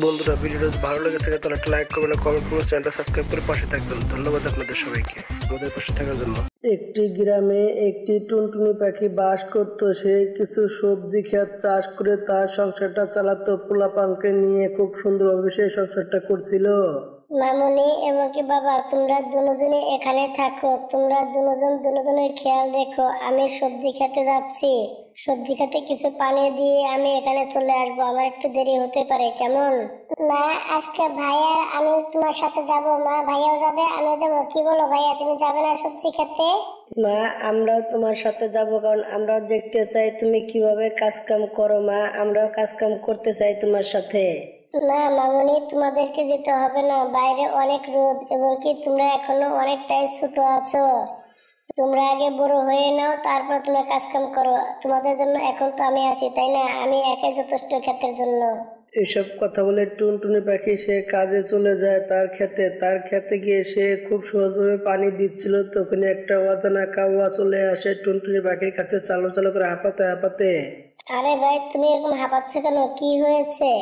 বন্ধুরা, ভিডিওটা যদি ভালো লেগে থাকে তাহলে একটা লাইক করবেন, কমেন্ট করবেন, চ্যানেলটা সাবস্ক্রাইব করে পাশে থাকবেন। ধন্যবাদ আপনাদের সবাইকে আমাদের পাশে থাকার জন্য। একটি গ্রামে একটি টুনটুনি পাখি বাস করত। সে কিছু সবজি ক্ষেত চাষ করে তার সংসারটা চালাতো। পোলাপানকে নিয়ে খুব সুন্দরভাবে সেই সংসারটা করছিল। মামুনি এবং কি বাবা, তোমরা দুজনে এখানে থাকো। তোমরা দুজনের খেয়াল রেখো। আমি সবজি খেতে যাচ্ছি। সবজি খেতে কিছু পানি দিয়ে আমি এখানে চলে আসবো। আমার একটু দেরি হতে পারে, কেমন? মা, আজকে ভাইয়া আমি তোমার সাথে যাব। মা, ভাইয়াও যাবে, আমিও যাবো। কি বলো ভাইয়া, তুমি যাবে না সবজি খেতে? মা, আমরাও তোমার সাথে যাব, কারণ আমরাও দেখতে চাই তুমি কিভাবে কাজ কাম করো। মা, আমরাও কাজ কাম করতে চাই তোমার সাথে। না মামুনি, তোমাদেরকে যেতে হবে না। বাইরে অনেক রোদ এবং কি তোমরা এখনো অনেকটাই ছোট আছো। তোমরা আগে বড় হয়ে নাও, তারপর তোমরা কাজ কাম করো। তোমাদের জন্য এখন তো আমি আছি, তাই না? আমি একাই যথেষ্ট ক্ষেতের জন্য। এসব কথা বলে টুনটুনি পাখি সে কাজে চলে যায় তার খেতে গিয়ে সে খুব সহজভাবে পানি দিচ্ছিল। তখন একটা অজানা কাউয়া চলে আসে টুনটুনি পাখির কাছে, চালো চালো করে হাঁপাতে হাঁপাতে। আরে ভাই, তুমি এরকম হাঁপাচ্ছ কেন? কি হয়েছে?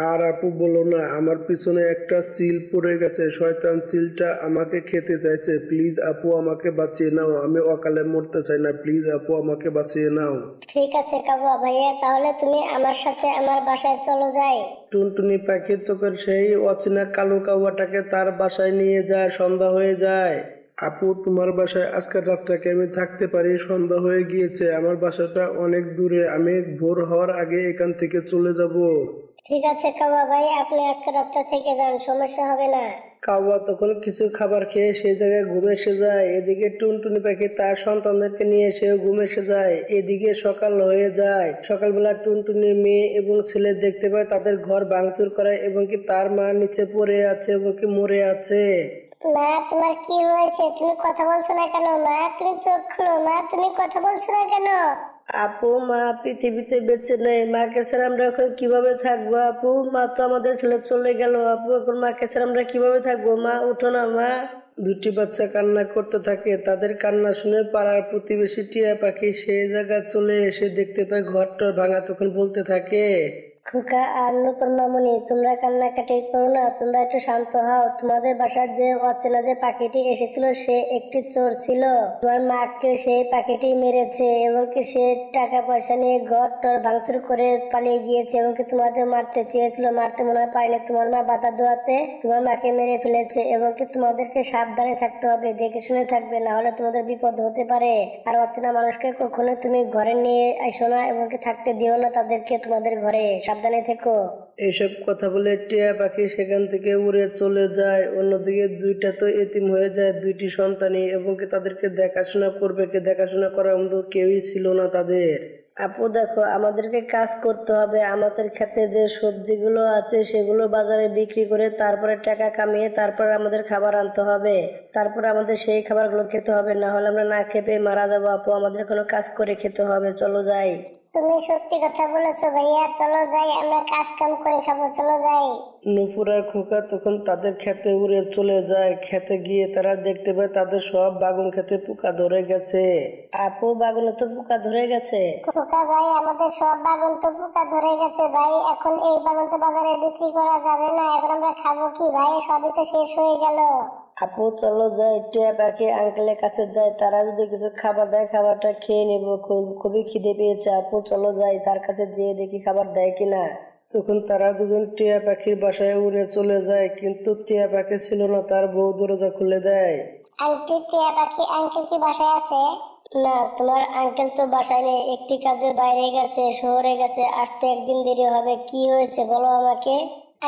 আর আপু বলো না, আমার পিছনে একটা চিল পড়ে গেছে। শয়তান চিলটা আমাকে খেতে চাইছে। প্লিজ আপু, আমাকে বাঁচিয়ে নাও। আমি অকালে মরতে চাই না। প্লিজ আপু, আমাকে বাঁচিয়ে নাও। ঠিক আছে কাবুয়া ভাইয়া, তাহলে তুমি আমার সাথে আমার বাসায় চলো যাই। টুনটুনি পাখি তখন সেই অচেনা কালো কাউয়াটাকে তার বাসায় নিয়ে যায়। সন্ধ্যা হয়ে যায়। আপু, তোমার বাসায় আজকের রাতটাকে আমি থাকতে পারি? সন্ধ্যা হয়ে গিয়েছে, আমার বাসাটা অনেক দূরে। আমি ভোর হওয়ার আগে এখান থেকে চলে যাব। ঠিক আছে কাবুয়া ভাই, আপনি আজকে রাতটা থেকে যান, সমস্যা হবে না। কাউয়া তখন কিছু খাবার খেয়ে সেই জায়গায় ঘুমে এসে যায়। এদিকে টুনটুনি পাখি তার সন্তানদেরকে নিয়ে সেও ঘুমে এসে যায়। এদিকে সকাল হয়ে যায়। সকালবেলা টুনটুনি মেয়ে এবং ছেলে দেখতে পায় তাদের ঘর ভাঙচুর করে এবং কি তার মা নিচে পড়ে আছে এবং কি মরে আছে। মা, তোমার কি হয়েছে? তুমি কথা বলছো না কেন? মা, তুমি চোখ খুলো। মা, তুমি কথা বলছো না কেন? আপু, মা পৃথিবীতে বেঁচে নেই। মাকে ছাড়া আমরা এখন কিভাবে থাকবো? আপু, মা তো আমাদের ছেলে চলে গেল। আপু, এখন মাকে ছাড়া আমরা কিভাবে থাকবো? মা, উঠো না মা। দুটি বাচ্চা কান্না করতে থাকে। তাদের কান্না শুনে পাড়ার প্রতিবেশী টিয়া পাখি সেই জায়গায় চলে এসে দেখতে পায় ঘরটা ভাঙা। তখন বলতে থাকে, খোকা আর নূপুর মামুনি, তোমরা কান্নাকাটি করো না, তোমরা একটু শান্ত হও। তোমাদের বাসার যে অচেনা যে পাখিটি এসেছিল সে একটি চোর ছিল। তোমার মাকে সেই পাখিটি মেরেছে এবং কি সে টাকা পয়সা নিয়ে ঘর টর ভাঙচুর করে পালিয়ে গিয়েছে এবং কি তোমাদের মারতে চেয়েছিল, মারতে মনে হয় পারেনি। তোমার মা বাধা দেওয়াতে তোমার মাকে মেরে ফেলেছে এবং কি তোমাদেরকে সাবধানে থাকতে হবে, দেখে শুনে থাকবে, না হলে তোমাদের বিপদ হতে পারে। আর অচেনা মানুষকে কখনো তুমি ঘরে নিয়ে আসো না এবং কি থাকতে দিও না তাদেরকে তোমাদের ঘরে। সাবধানে থেকো। এইসব কথা বলে টিয়া পাখি সেখান থেকে উড়ে চলে যায়। অন্যদিকে দুইটা তো এতিম হয়ে যায়, দুইটি সন্তানই, এবং কি তাদেরকে দেখাশোনা করবে কে? দেখাশোনা করার মতো কেউই ছিল না তাদের। আপু দেখো, আমাদেরকে কাজ করতে হবে। আমাদের ক্ষেতে যে সবজিগুলো আছে সেগুলো বাজারে বিক্রি করে তারপরে টাকা কামিয়ে তারপর আমাদের খাবার আনতে হবে। তারপরে আমাদের সেই খাবারগুলো খেতে হবে, না হলে আমরা না খেয়ে মারা যাবো। আপু, আমাদের কোনো কাজ করে খেতে হবে। চলো যাই। তুমি সত্যি কথা বলেছো ভাইয়া, চলো যাই, আমরা কাজ কাম করে খাবো, চলো যাই। নূপুর আর খোকা তখন তাদের খেতে উড়ে চলে যায়। খেতে গিয়ে তারা দেখতে পায় তাদের সব বাগুন খেতে পোকা ধরে গেছে। আপু, বাগুনে তো পোকা ধরে গেছে। খোকা ভাই, আমাদের সব বাগান তো পোকা ধরে গেছে ভাই। এখন এই বাগান তো বাজারে বিক্রি করা যাবে না। এখন আমরা খাবো কি ভাই? সবই তো শেষ হয়ে গেল। আপু, চলো যাই, টিয়া পাখি আঙ্কেলের কাছে যাই। তারা যদি কিছু খাবার দেয় খাবারটা খেয়ে নেবো। খুবই খিদে পেয়েছে। আপু, চলো যাই, তার কাছে যেয়ে দেখি খাবার দেয় কিনা। তখন তারা দুজন টিয়া পাখির বাসায় উড়ে চলে যায়, কিন্তু টিয়া পাখি ছিল না। তার বউ দরজা খুলে দেয়। আন্টি, টিয়া পাখি আঙ্কেল কি বাসায় আছে? না, তোমার আঙ্কেল তো বাসায় নেই, একটি কাজের বাইরে গেছে, শহরে গেছে, আসতে একদিন দেরি হবে। কি হয়েছে বলো আমাকে।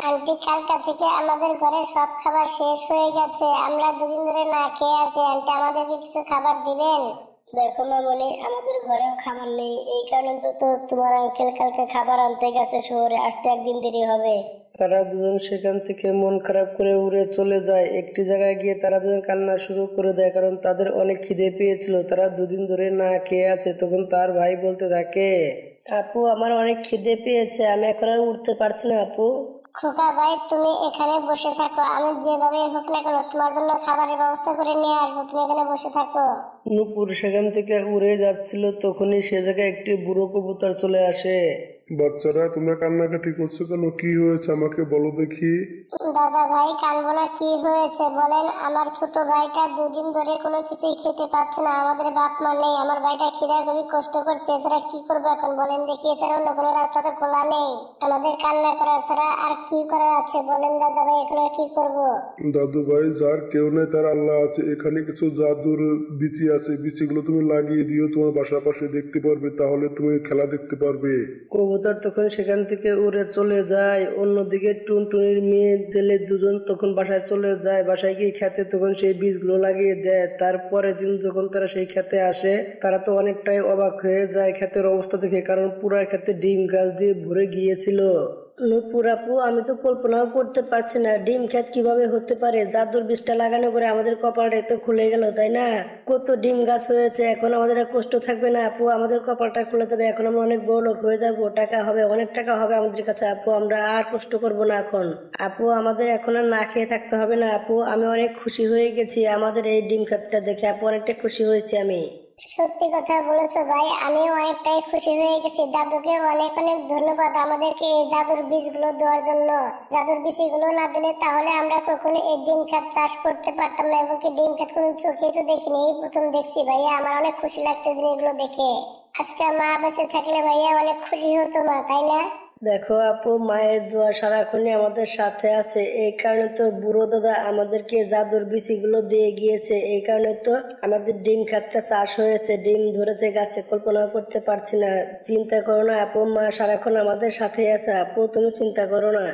আন্টি, কালকা থেকে আমাদের ঘরে সব খাবার শেষ হয়ে গেছে। আমরা দুদিন ধরে না খেয়ে আছি। আন্টি, আমাদেরকে কিছু খাবার দিবেন? দেখো মামনি, আমাদের ঘরেও খাবার নেই। এই কারণে তো তোমার আঙ্কেল কালকে খাবার আনতে গেছে শহরে, আসতে একদিন দেরি হবে। তারা দুজন সেখান থেকে মন খারাপ করে উড়ে চলে যায়। একটি জায়গায় গিয়ে তারা দুজন কান্না শুরু করে দেয়, কারণ তাদের অনেক খিদে পেয়েছিল। তারা দুদিন ধরে না খেয়ে আছে। তখন তার ভাই বলতে থাকে, আপু, আমার অনেক খিদে পেয়েছে, আমি এখন আর উঠতে পারছি না। আপু, খোকা ভাই, তুমি এখানে বসে থাকো, আমি যেভাবে হোক না কেন তোমার জন্য খাবারের ব্যবস্থা করে নিয়ে আসবো। তুমি এখানে বসে থাকো। নূপুর সেখান থেকে উড়ে যাচ্ছিল, তখনই সে জায়গায় একটি বুড়ো কবুতর চলে আসে। বাচ্চারা তোমরা কান্নাকাটি করছো কেন? কি হয়েছে আমাকে বলো দেখি। দাদা ভাই কানবো না, কি হয়েছে বলেন? আমার ছোট ভাইটা দুদিন ধরে কোনো কিছুই খেতে পাচ্ছে না, আমাদের বাপ মা নেই, আমার ভাইটা খিদে খুবই কষ্ট করছে, এছাড়া কি করবো এখন বলেন দেখি? এছাড়া অন্য কোনো রাস্তা তো খোলা নেই, আমাদের কান্না করা ছাড়া আর কি করার আছে বলেন দাদা ভাই, এখন আর কি করবো? দাদু ভাই, যার কেউ নেই তার আল্লাহ আছে। এখানে কিছু জাদুর বিচি আছে, বিচিগুলো তুমি লাগিয়ে দিও তোমার বাসার পাশে, দেখতে পারবে, তাহলে তুমি খেলা দেখতে পারবে। কবুতর তখন সেখান থেকে উড়ে চলে যায়। অন্যদিকে টুনটুনির মেয়ে জেলে দুজন তখন বাসায় চলে যায়। বাসায় গিয়ে খেতে তখন সেই বীজগুলো লাগিয়ে দেয়। তারপরে দিন যখন তারা সেই খেতে আসে, তারা তো অনেকটাই অবাক হয়ে যায় ক্ষেতের অবস্থা দেখে, কারণ পুরা ক্ষেতে ডিম গাছ দিয়ে ভরে গিয়েছিল। পুরাপু, আমি তো কল্পনাও করতে পারছি না ডিম ক্ষেত কিভাবে হতে পারে। জাদুর বীজটা লাগানো করে আমাদের কপালটা তো খুলে গেল, তাই না? কত ডিম গাছ হয়েছে, এখন আমাদের আর কষ্ট থাকবে না আপু, আমাদের কপালটা খুলে যাবে, এখন আমরা অনেক বড় লোক হয়ে যাবো, টাকা হবে, অনেক টাকা হবে আমাদের কাছে আপু, আমরা আর কষ্ট করব না এখন আপু, আমাদের এখন আর না খেয়ে থাকতে হবে না আপু। আমি অনেক খুশি হয়ে গেছি আমাদের এই ডিম ক্ষেতটা দেখে আপু, অনেকটা খুশি হয়েছি আমি। সত্যি কথা বলেছো ভাই, আমিও অনেকটাই খুশি হয়ে গেছি। দাদুকে অনেক অনেক ধন্যবাদ আমাদেরকে এই জাদুর বীজগুলো দেওয়ার জন্য। জাদুর বীজগুলো না দিলে তাহলে আমরা কখনো এই ডিম ক্ষেত চাষ করতে পারতাম না, এবং কি ডিম ক্ষেত কোনো চোখে তো দেখিনি, এই প্রথম দেখছি ভাইয়া। আমার অনেক খুশি লাগছে জিনিসগুলো দেখে। আজকে মা বেঁচে থাকলে ভাইয়া অনেক খুশি হতো মা, তাই না? দেখো আপু, মায়ের দোয়া সারাক্ষণই আমাদের সাথে আছে, এই কারণে তো বুড়ো দাদা আমাদেরকে জাদুর বিচিগুলো দিয়ে গিয়েছে, এই কারণে তো আমাদের ডিম ক্ষেতটা চাষ হয়েছে, ডিম ধরেছে গাছে, কল্পনা করতে পারছি না। চিন্তা করো না আপু, মা সারাক্ষণ আমাদের সাথে আছে আপু, তুমি চিন্তা করো না।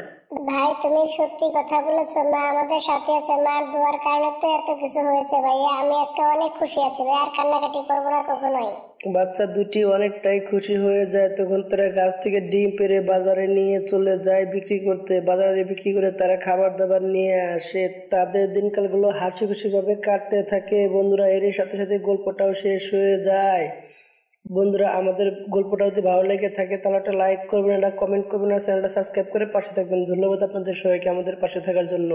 ভাই তুমি সত্যি কথা বলেছো, মা আমাদের সাথে আছে, মার দোয়ার কারণে তো এত কিছু হয়েছে ভাইয়া। আমি আজকে অনেক খুশি আছি ভাই, আর কান্নাকাটি করবো না কখনোই। বাচ্চা দুটি অনেকটাই খুশি হয়ে যায়। তখন তারা গাছ থেকে ডিম পেড়ে বাজারে নিয়ে চলে যায় বিক্রি করতে। বাজারে বিক্রি করে তারা খাবার দাবার নিয়ে আসে। তাদের দিনকালগুলো হাসি খুশি ভাবে কাটতে থাকে। বন্ধুরা, এর সাথে সাথে গল্পটাও শেষ হয়ে যায়। বন্ধুরা, আমাদের গল্পটা যদি ভালো লেগে থাকে তাহলে একটা লাইক করবেন, একটা কমেন্ট করবেন, আর চ্যানেলটা সাবস্ক্রাইব করে পাশে থাকবেন। ধন্যবাদ আপনাদের সবাইকে আমাদের পাশে থাকার জন্য।